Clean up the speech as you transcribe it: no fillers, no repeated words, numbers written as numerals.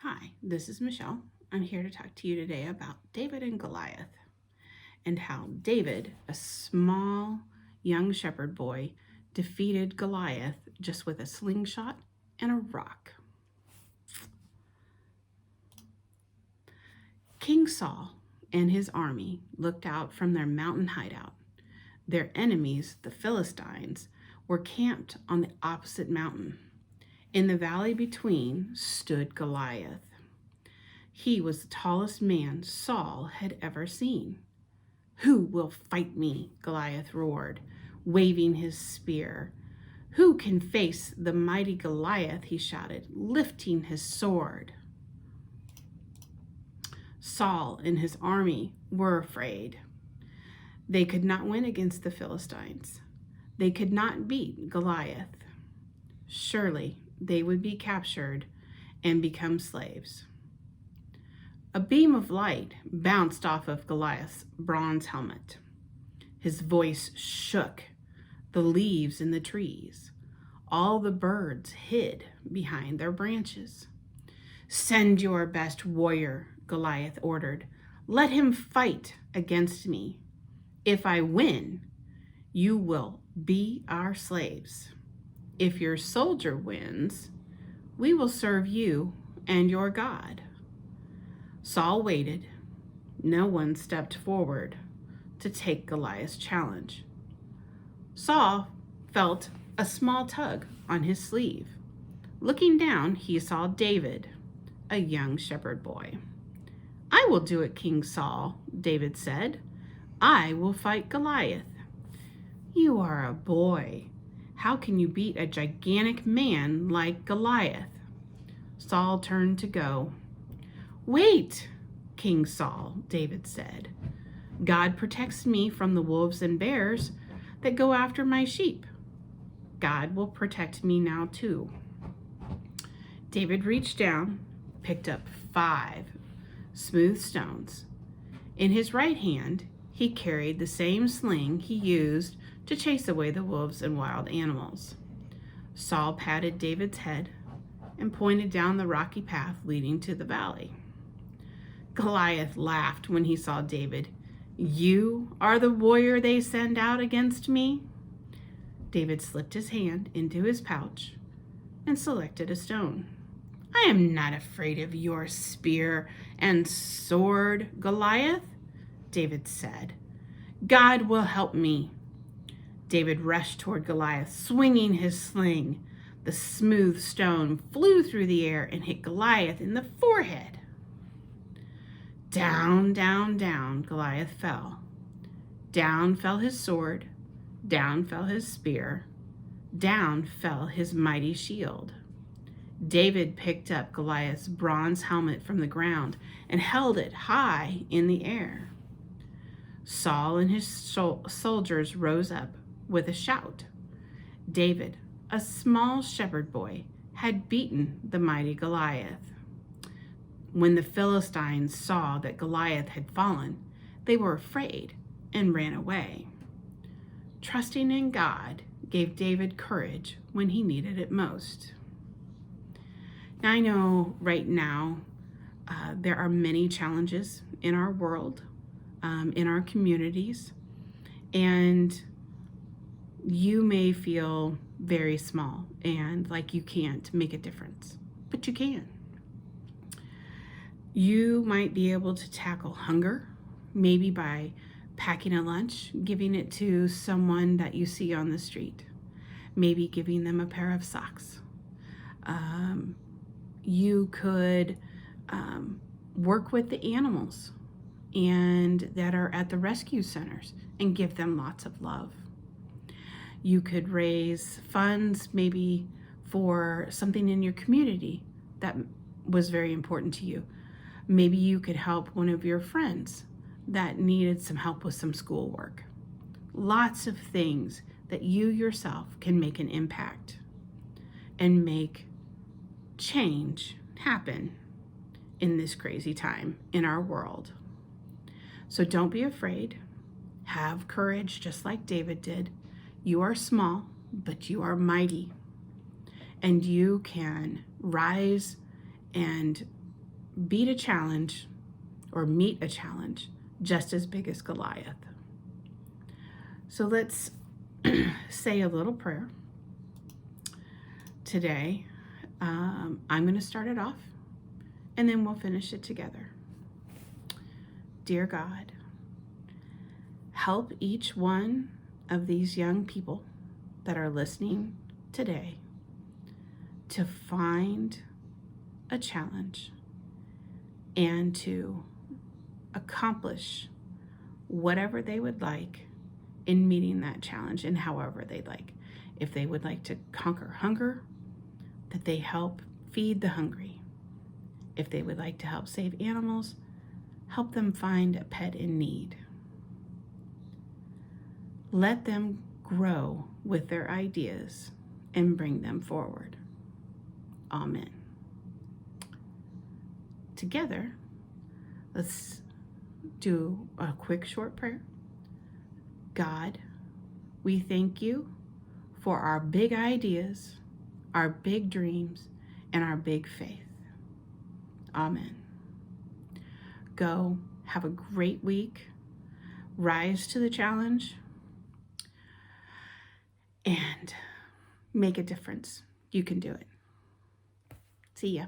Hi, this is Michelle. I'm here to talk to you today about David and Goliath and how David, a small young shepherd boy, defeated Goliath just with a slingshot and a rock. King Saul and his army looked out from their mountain hideout. Their enemies, the Philistines, were camped on the opposite mountain. In the valley between stood Goliath. He was the tallest man Saul had ever seen. "Who will fight me?" Goliath roared, waving his spear. "Who can face the mighty Goliath?" he shouted, lifting his sword. Saul and his army were afraid. They could not win against the Philistines. They could not beat Goliath. Surely they would be captured and become slaves. A beam of light bounced off of Goliath's bronze helmet. His voice shook the leaves in the trees. All the birds hid behind their branches. "Send your best warrior," Goliath ordered. "Let him fight against me. If I win, you will be our slaves. If your soldier wins, we will serve you and your God." Saul waited. No one stepped forward to take Goliath's challenge. Saul felt a small tug on his sleeve. Looking down, he saw David, a young shepherd boy. "I will do it, King Saul," David said. "I will fight Goliath." "You are a boy. How can you beat a gigantic man like Goliath?" Saul turned to go. "Wait, King Saul," David said. "God protects me from the wolves and bears that go after my sheep. God will protect me now too." David reached down, picked up 5 smooth stones. In his right hand, he carried the same sling he used to chase away the wolves and wild animals. Saul patted David's head and pointed down the rocky path leading to the valley. Goliath laughed when he saw David. "You are the warrior they send out against me?" David slipped his hand into his pouch and selected a stone. "I am not afraid of your spear and sword, Goliath," David said. "God will help me." David rushed toward Goliath, swinging his sling. The smooth stone flew through the air and hit Goliath in the forehead. Down, down, down, Goliath fell. Down fell his sword. Down fell his spear. Down fell his mighty shield. David picked up Goliath's bronze helmet from the ground and held it high in the air. Saul and his soldiers rose up with a shout. David, a small shepherd boy, had beaten the mighty Goliath. When the Philistines saw that Goliath had fallen, they were afraid and ran away. Trusting in God gave David courage when he needed it most. Now, I know right now there are many challenges in our world, in our communities, and you may feel very small and like you can't make a difference, but you can. You might be able to tackle hunger, maybe by packing a lunch, giving it to someone that you see on the street, maybe giving them a pair of socks. You could work with the animals and that are at the rescue centers and give them lots of love. You could raise funds maybe for something in your community that was very important to you. Maybe you could help one of your friends that needed some help with some schoolwork. Lots of things that you yourself can make an impact and make change happen in this crazy time in our world. So don't be afraid. Have courage just like David did. You are small, but you are mighty. And you can rise and beat a challenge or meet a challenge just as big as Goliath. So let's say a little prayer today. I'm going to start it off and then we'll finish it together. Dear God, help each one of these young people that are listening today to find a challenge and to accomplish whatever they would like in meeting that challenge and however they'd like. If they would like to conquer hunger, that they help feed the hungry. If they would like to help save animals, help them find a pet in need. Let them grow with their ideas and bring them forward. Amen. Together, let's do a quick short prayer. God, we thank you for our big ideas, our big dreams, and our big faith. Amen. Go have a great week. Rise to the challenge and make a difference. You can do it. See ya.